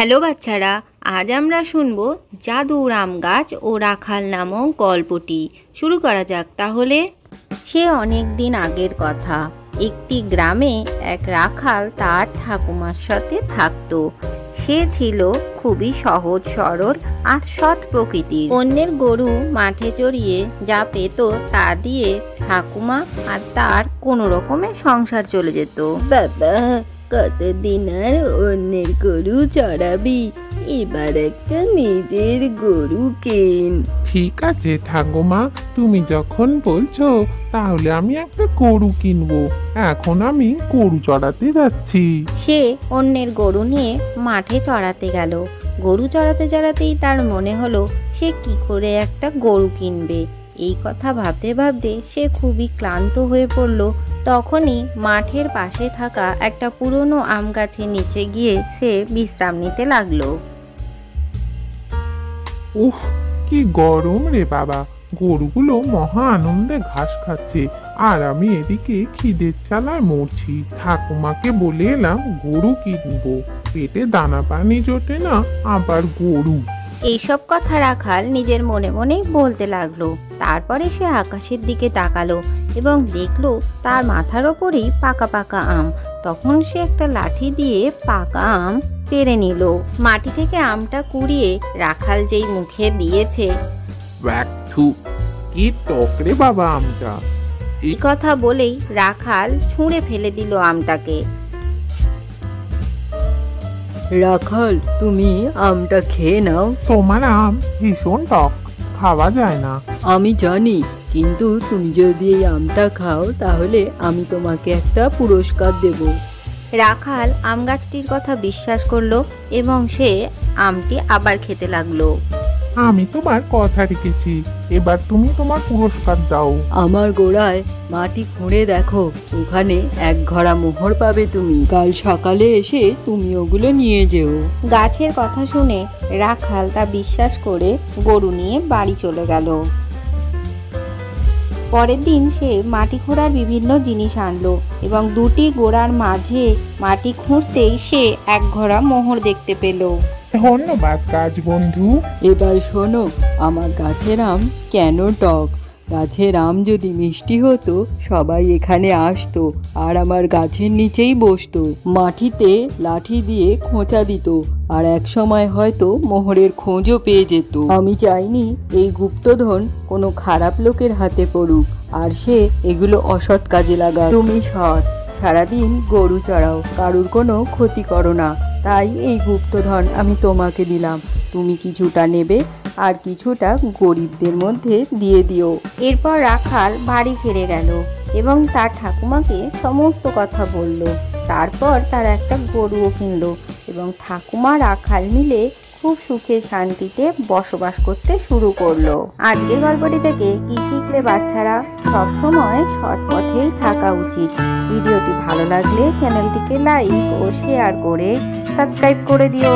Hello বাচ্চারা, আজ আমরা শুনব জাদুর আম গাছ ও রাখাল নামক গল্পটি। শুরু করা যাক তাহলে। সে অনেক দিন আগের কথা। একটি গ্রামে এক রাখাল তার ঠাকুমার সাথে থাকতো। সে ছিল খুবই সহজ সরল আর সৎ প্রকৃতির। অন্যের গরু মাঠে চড়িয়ে যা পেত তা দিয়ে ঠাকুমা আর তার কোনো রকমে সংসার চলে যেত। বাবা, কতদিন আর অন্যের গরু চড়াবি, এবার একটা নিজের গরু কেন। ঠিক আছে ঠাকুমা, তুমি যখন বলছো তাহলে আমি একটা গরু কিনবো। এখন আমি গরু চড়াতে যাচ্ছি। সে অন্যের গরু নিয়ে মাঠে চড়াতে গেল। গরু চড়াতে চড়াতেই তার মনে হলো সে কি করে একটা গরু কিনবে। এই কথা ভাবতে ভাবতে সে খুবই ক্লান্ত হয়ে পড়ল। তখনই মাঠের পাশে থাকা একটা পুরনো আম গাছের নিচে গিয়ে সে বিশ্রাম নিতে লাগলো। উফ, কি গরম রে বাবা! গরুগুলো মহা আনন্দে ঘাস খাচ্ছে আর আমি এদিকে খিদের জ্বালায় মরছি। ঠাকুমাকে বলে এলাম গরু কিনবো, পেটে দানা পানি জোটে না, আবার গরু। এইসব কথা রাখাল নিজের মনে মনেই বলতে লাগলো। তারপরে সে আকাশের দিকে তাকালো এবং দেখলো তার মাথার ওপরেই পাকা পাকা আম। তখন সে একটা লাঠি দিয়ে পাকা আম পেড়ে নিল। মাটি থেকে আমটা কুড়িয়ে রাখাল যেই মুখে দিয়েছে, কি টক রে বাবা আমটা! এই কথা বলেই রাখাল ছুঁড়ে ফেলে দিল আমটাকে। রাখাল, তুমি আমটা খেয়ে নাও। তোমার আম ভীষণ টক, খাওয়া যায় না। আমি জানি, কিন্তু তুমি যদি এই আমটা খাও তাহলে আমি তোমাকে একটা পুরস্কার দেব। রাখাল আম গাছটির কথা বিশ্বাস করলো এবং সে আমটি আবার খেতে লাগলো। আমি তোমার কথা রেখেছি, এবার তুমি তোমার পুরস্কার দাও। আমার গোড়ায় মাটি খুঁড়ে দেখো, ওখানে এক ঘড়া মোহর পাবে তুমি। কাল সকালে এসে তুমি ওগুলো নিয়ে যেও। গাছের কথা শুনে রাখাল তা বিশ্বাস করে গরু নিয়ে বাড়ি চলে গেল। পরের দিন সে মাটি খোঁড়ার বিভিন্ন জিনিস আনলো এবং দুটি গোড়ার মাঝে মাটি খুঁড়তেই সে এক ঘড়া মোহর দেখতে পেল। ধন্যবাদ গাছ বন্ধু। এবার শোনো, আমার গাছের আম কেন টক। গাছের আম যদি মিষ্টি হতো সবাই এখানে আসতো আর আমার গাছের নিচেই বসতো, মাটিতে লাঠি দিয়ে খোঁচা দিত আর এক সময় হয়তো মোহরের খোঁজও পেয়ে যেত। আমি চাইনি এই গুপ্তধন কোনো খারাপ লোকের হাতে পড়ুক আর সে এগুলো অসৎ কাজে লাগায়। তুমি সৎ, সারাদিন গরু চড়াও, কারুর কোনো ক্ষতি করো না, তাই এই গুপ্তধন আমি তোমাকে দিলাম। তুমি কিছুটা নেবে আর কিছুটা গরিবদের মধ্যে দিয়ে দিও। এরপর রাখাল বাড়ি ফিরে গেল এবং তার ঠাকুমাকে সমস্ত কথা বলল। তারপর তার একটা গরুও কিনলো এবং ঠাকুমা রাখাল মিলে খুব সুখে শান্তিতে বসবাস করতে শুরু করলো। আজকের গল্পটি থেকে কি শিখলে বাচ্চারা? সবসময় সৎ পথেই থাকা উচিত। ভিডিওটি ভালো লাগলে চ্যানেলটিকে লাইক ও শেয়ার করে সাবস্ক্রাইব করে দিও।